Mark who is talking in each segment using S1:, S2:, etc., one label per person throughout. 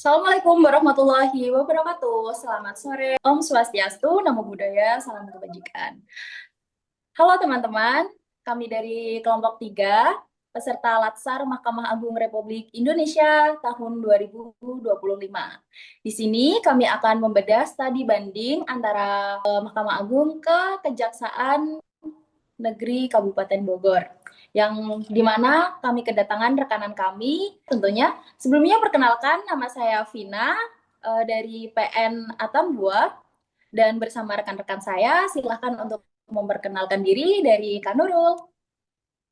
S1: Assalamualaikum warahmatullahi wabarakatuh. Selamat sore, Om Swastiastu, Namo Buddhaya, Salam Kebajikan. Halo teman-teman, kami dari kelompok 3, peserta Latsar Mahkamah Agung Republik Indonesia tahun 2025. Di sini kami akan membedah studi banding antara Mahkamah Agung ke Kejaksaan Negeri Kabupaten Bogor. Yang dimana kami kedatangan rekanan kami tentunya. Sebelumnya perkenalkan, nama saya Vina dari PN Atambua, dan bersama rekan-rekan saya silahkan untuk memperkenalkan diri dari Kak Nurul.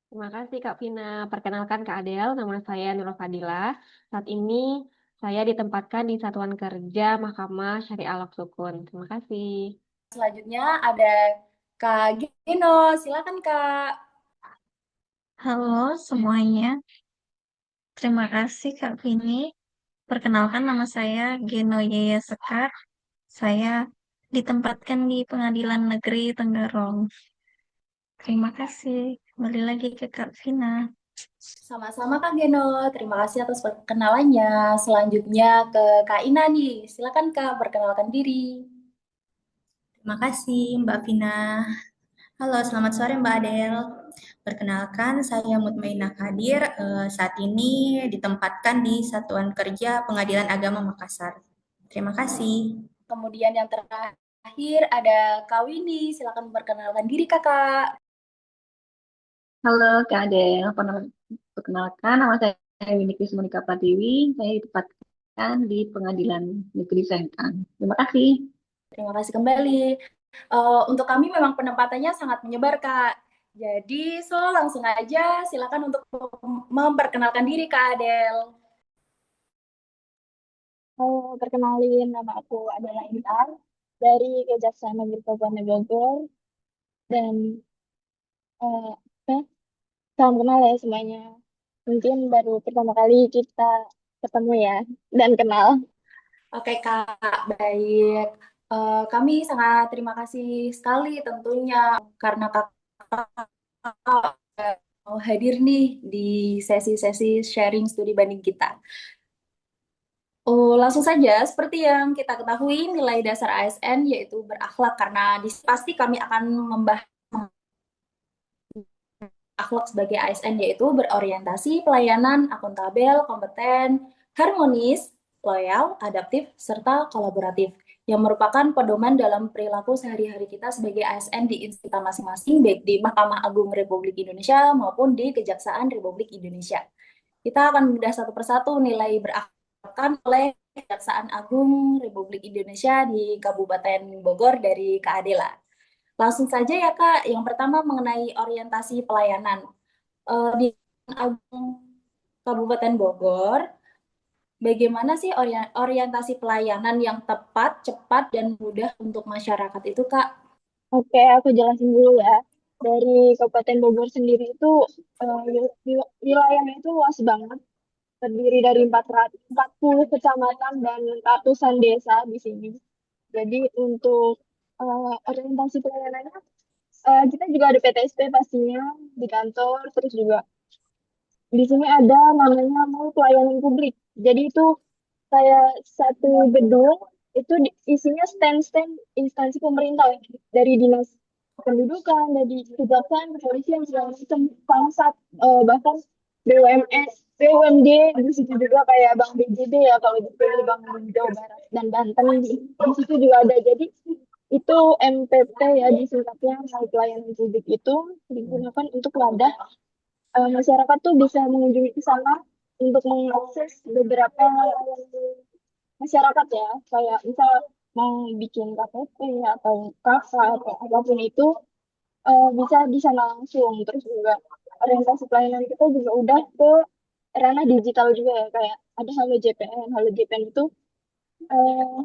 S2: Terima kasih Kak Vina. Perkenalkan Kak Adel, nama saya Nurul Fadila. Saat ini saya ditempatkan di Satuan Kerja Mahkamah Syariah Lok Sukun. Terima kasih.
S1: Selanjutnya ada Kak Gino, silakan Kak.
S3: Halo semuanya, terima kasih Kak Vini. Perkenalkan nama saya Geno Yaya Sekar. Saya ditempatkan di Pengadilan Negeri Tenggarong. Terima kasih. Kembali lagi ke Kak Vina.
S1: Sama-sama Kak Geno, terima kasih atas perkenalannya. Selanjutnya ke Kak Ina nih, silakan Kak perkenalkan diri.
S4: Terima kasih Mbak Vina. Halo, selamat sore Mbak Adel. Perkenalkan, saya Mutmainah Kadir. Saat ini ditempatkan di Satuan Kerja Pengadilan Agama Makassar. Terima kasih.
S1: Kemudian yang terakhir ada Kak Windy, silakan perkenalkan diri Kakak.
S5: Halo Kak Adel, perkenalkan nama saya Windy Krismonika Pratiwi, saya ditempatkan di Pengadilan Negeri Sengkang. Terima kasih.
S1: Terima kasih kembali. Untuk kami memang penempatannya sangat menyebar, Kak. Jadi, langsung aja silakan untuk memperkenalkan diri, Kak Adel.
S6: Perkenalin, nama aku adalah Intan dari Kejaksaan Negeri Kabupaten Bogor dan eh, eh, salam kenal ya semuanya. Mungkin baru pertama kali kita ketemu ya dan kenal.
S1: Oke, Kak, baik. Kami sangat terima kasih sekali tentunya karena Kakak mau hadir nih di sesi-sesi sharing studi banding kita. Oh, langsung saja, seperti yang kita ketahui, nilai dasar ASN yaitu berakhlak, karena pasti kami akan membahas akhlak sebagai ASN, yaitu berorientasi, pelayanan, akuntabel, kompeten, harmonis, loyal, adaptif, serta kolaboratif, yang merupakan pedoman dalam perilaku sehari-hari kita sebagai ASN di institusi kita masing-masing, baik di Mahkamah Agung Republik Indonesia maupun di Kejaksaan Republik Indonesia. Kita akan membedah satu persatu nilai berakhlak oleh Kejaksaan Agung Republik Indonesia di Kabupaten Bogor dari Kak Adela. Langsung saja ya Kak, yang pertama mengenai orientasi pelayanan. Di Agung Kabupaten Bogor, bagaimana sih orientasi pelayanan yang tepat, cepat, dan mudah untuk masyarakat itu Kak?
S6: Oke, aku jelasin dulu ya. Dari Kabupaten Bogor sendiri itu wilayahnya itu luas banget, terdiri dari 440 kecamatan dan ratusan desa di sini. Jadi untuk orientasi pelayanannya, kita juga ada PTSP pastinya di kantor, terus juga di sini ada namanya mau pelayanan publik. Jadi itu kayak satu gedung itu isinya stand-stand instansi pemerintah dari dinas pendudukan, dari kejaksaan, kepolisian segala macam, Pamsat, bahkan BUMN, BUMD di situ juga kayak Bank BJB ya kalau di sini Bank Jawa Barat dan Banten di situ juga ada. Jadi itu MPP ya disingkatnya, mau pelayanan publik itu digunakan untuk wadah masyarakat tuh bisa mengunjungi ke sana untuk mengakses beberapa masyarakat ya, kayak misal mau bikin KTP atau KK atau apapun itu bisa di sana langsung. Terus juga orientasi pelayanan kita juga udah ke ranah digital juga ya, kayak ada Halo JPN. Halo JPN itu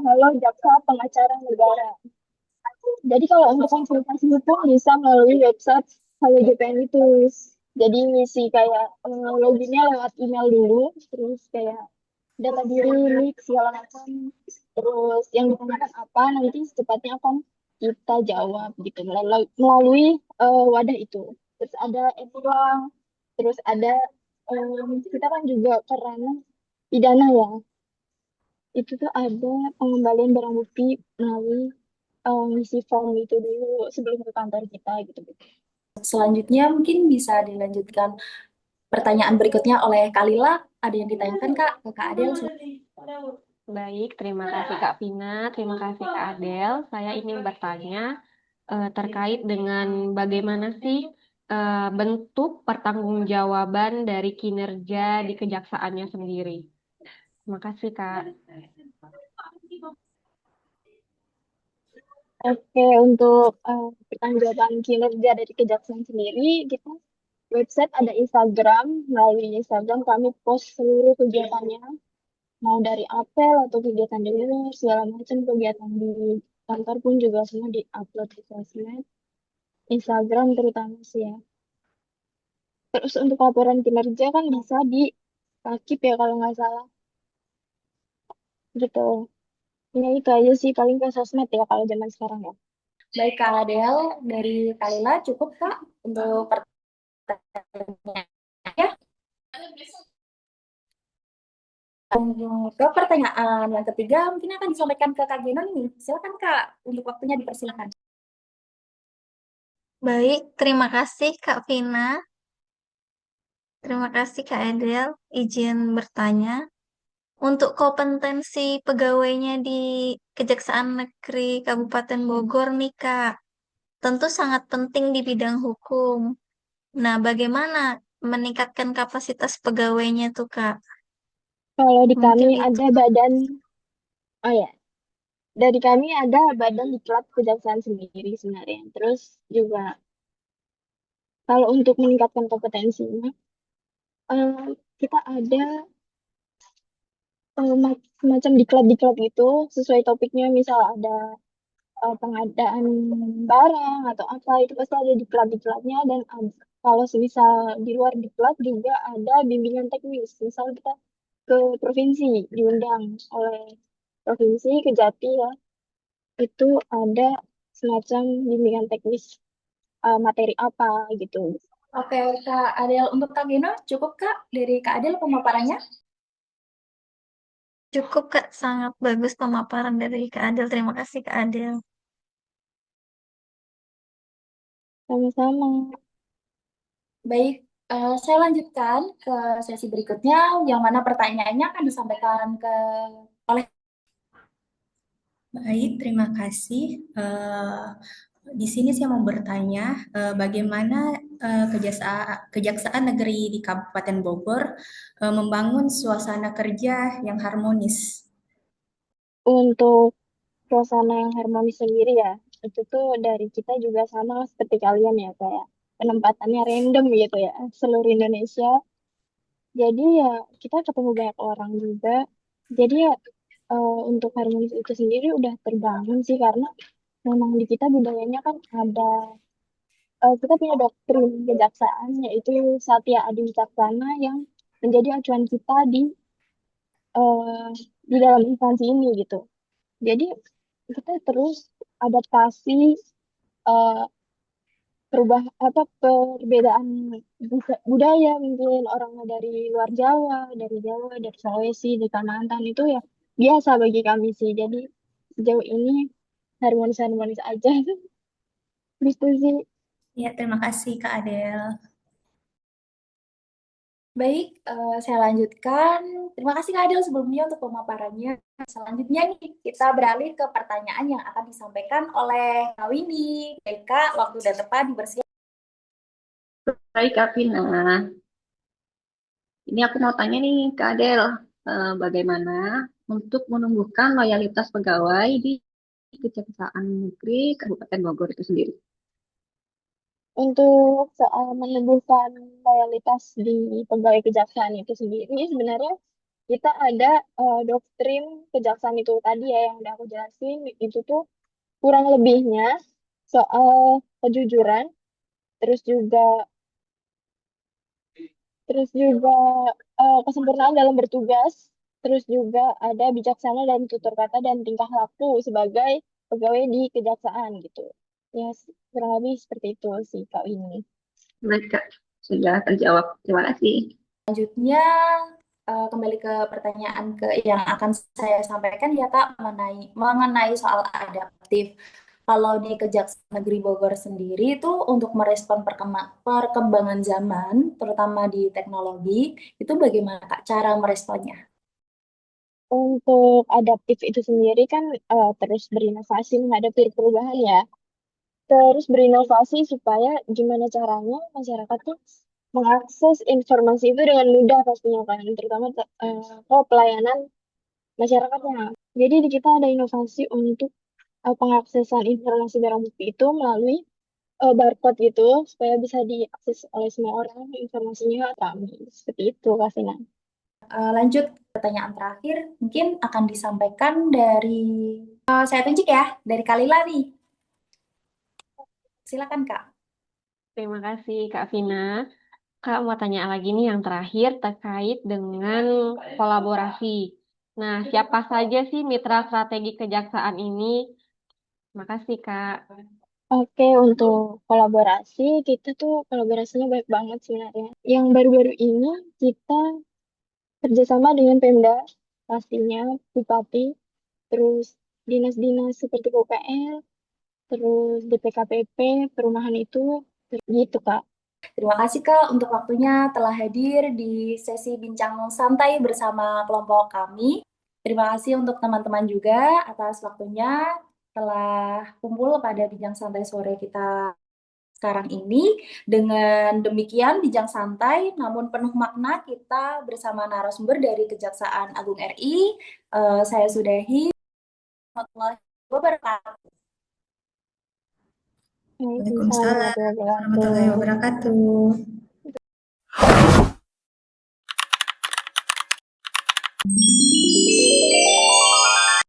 S6: Halo Jaksa Pengacara Negara. Jadi kalau untuk konsultasi hukum bisa melalui website Halo JPN itu. Jadi ngisi kayak loginnya lewat email dulu, terus kayak data diri, nik, segala macam. Terus yang ditanyakan apa, nanti secepatnya akan kita jawab gitu melalui wadah itu. Terus ada e-pulang, terus ada kita kan juga karena pidana ya. itu tuh ada pengembalian barang bukti melalui ngisi form itu dulu sebelum ke kantor kita gitu.
S1: Selanjutnya mungkin bisa dilanjutkan pertanyaan berikutnya oleh Kak Lila. Ada yang ditanyakan Kak ke Kak Adel?
S2: Baik, terima kasih Kak Vina, terima kasih Kak Adel. Saya ingin bertanya terkait dengan bagaimana sih bentuk pertanggungjawaban dari kinerja di kejaksaannya sendiri. Terima kasih Kak.
S6: Oke, untuk pertanggungjawaban kinerja dari kejaksaan sendiri, kita website ada Instagram, melalui Instagram kami post seluruh kegiatannya, mau dari apel atau kegiatan di luar, segala macam kegiatan di kantor pun juga semua di-upload di sosmed, Instagram terutama sih ya. Terus untuk laporan kinerja kan bisa di Rakip ya kalau nggak salah, gitu. Ya itu aja sih paling ke sosmed ya kalau zaman sekarang ya.
S1: Baik Kak Adel, dari Kak Lila cukup Kak untuk pertanyaan ya. Ke pertanyaan yang ketiga mungkin akan disampaikan ke Kak Geno nih. Silakan Kak, untuk waktunya dipersilakan.
S3: Baik, terima kasih Kak Vina. Terima kasih Kak Edel. Izin bertanya. Untuk kompetensi pegawainya di Kejaksaan Negeri Kabupaten Bogor nih Kak, tentu sangat penting di bidang hukum. Nah, bagaimana meningkatkan kapasitas pegawainya tuh Kak?
S6: Kalau di
S3: Mungkin
S6: kami
S3: itu.
S6: ada badan, oh ya, dari kami ada badan diklat kejaksaan sendiri sebenarnya. Terus juga kalau untuk meningkatkan kompetensinya, kita ada semacam diklat-diklat gitu sesuai topiknya. Misal ada pengadaan barang atau apa itu pasti ada diklat-diklatnya dan kalau semisal di luar diklat juga ada bimbingan teknis. Misal kita ke provinsi diundang oleh provinsi ke Jati ya itu ada semacam bimbingan teknis materi apa gitu.
S1: Oke Kak Adel, untuk Kak Geno cukup Kak dari Kak Adel pemaparannya?
S3: Cukup Kak, sangat bagus pemaparan dari Kak Adel. Terima kasih Kak Adel.
S6: Sama-sama.
S1: Baik, saya lanjutkan ke sesi berikutnya, yang mana pertanyaannya akan disampaikan oleh.
S4: Baik, terima kasih. Di sini saya mau bertanya, bagaimana Kejaksaan Negeri di Kabupaten Bogor membangun suasana kerja yang harmonis.
S6: Untuk suasana yang harmonis sendiri ya, itu tuh dari kita juga sama seperti kalian ya, kayak penempatannya random gitu ya, seluruh Indonesia. Jadi ya kita ketemu banyak orang juga. Jadi ya untuk harmonis itu sendiri udah terbangun sih karena memang di kita budayanya kan ada kita punya doktrin kejaksaan yaitu Satya Adi Wicaksana yang menjadi acuan kita eh, di dalam instansi ini gitu. Jadi kita terus adaptasi eh, perbedaan budaya mungkin orang dari luar Jawa, dari Sulawesi, dari Kalimantan itu ya biasa bagi kami sih. Jadi sejauh ini harmonis-harmonis aja gitu sih.
S4: Ya, terima kasih Kak Adel.
S1: Baik, saya lanjutkan. Terima kasih Kak Adel sebelumnya untuk pemaparannya. Selanjutnya nih, kita beralih ke pertanyaan yang akan disampaikan oleh Kak Windy. Baik Kak, waktu dan tempat dipersilakan.
S5: Baik, Kak Vina. Ini aku mau tanya nih, Kak Adel, bagaimana untuk menumbuhkan loyalitas pegawai di Kejaksaan Negeri Kabupaten Bogor itu sendiri?
S6: Untuk soal menumbuhkan loyalitas di pegawai kejaksaan itu sendiri, sebenarnya kita ada doktrin kejaksaan itu tadi ya yang udah aku jelasin, itu tuh kurang lebihnya soal kejujuran, terus juga terus juga kesempurnaan dalam bertugas, terus juga ada bijaksana dan tutur kata dan tingkah laku sebagai pegawai di kejaksaan gitu. Ya, kurang lebih seperti itu sih Kak ini.
S5: Baik, Kak. Sudah terjawab. Terima kasih.
S1: Selanjutnya, kembali ke pertanyaan yang akan saya sampaikan ya Kak, mengenai soal adaptif. Kalau di Kejaksaan Negeri Bogor sendiri itu untuk merespon perkembangan zaman, terutama di teknologi, itu bagaimana Kak cara meresponnya?
S6: Untuk adaptif itu sendiri kan terus berinovasi menghadapi perubahan ya. Terus berinovasi supaya gimana caranya masyarakat tuh mengakses informasi itu dengan mudah pastinya kan, terutama ke pelayanan masyarakatnya. Jadi di kita ada inovasi untuk pengaksesan informasi barang bukti itu melalui barcode gitu supaya bisa diakses oleh semua orang informasinya kami. Seperti itu, Kak Vina.
S1: Lanjut pertanyaan terakhir, mungkin akan disampaikan dari saya tunjuk ya, dari Kalila nih. Silakan Kak.
S2: Terima kasih Kak Vina. Kak mau tanya lagi nih yang terakhir terkait dengan kolaborasi. Nah, siapa saja sih mitra strategi kejaksaan ini? Terima kasih Kak.
S6: Oke, untuk kolaborasi, kita tuh kolaborasinya baik banget sebenarnya. Yang baru-baru ini kita kerjasama dengan Pemda, pastinya Bupati, terus dinas-dinas seperti PUPR, terus DPKPP, perumahan itu, gitu Kak.
S1: Terima kasih Kak untuk waktunya telah hadir di sesi bincang santai bersama kelompok kami. Terima kasih untuk teman-teman juga atas waktunya telah kumpul pada bincang santai sore kita sekarang ini. Dengan demikian bincang santai namun penuh makna kita bersama narasumber dari Kejaksaan Agung RI. Saya sudahi. Warahmatullahi wabarakatuh.
S4: Waalaikumsalam
S6: Waalaikumsalam warahmatullahi
S4: warahmatullahi
S6: wabarakatuh.
S4: wabarakatuh.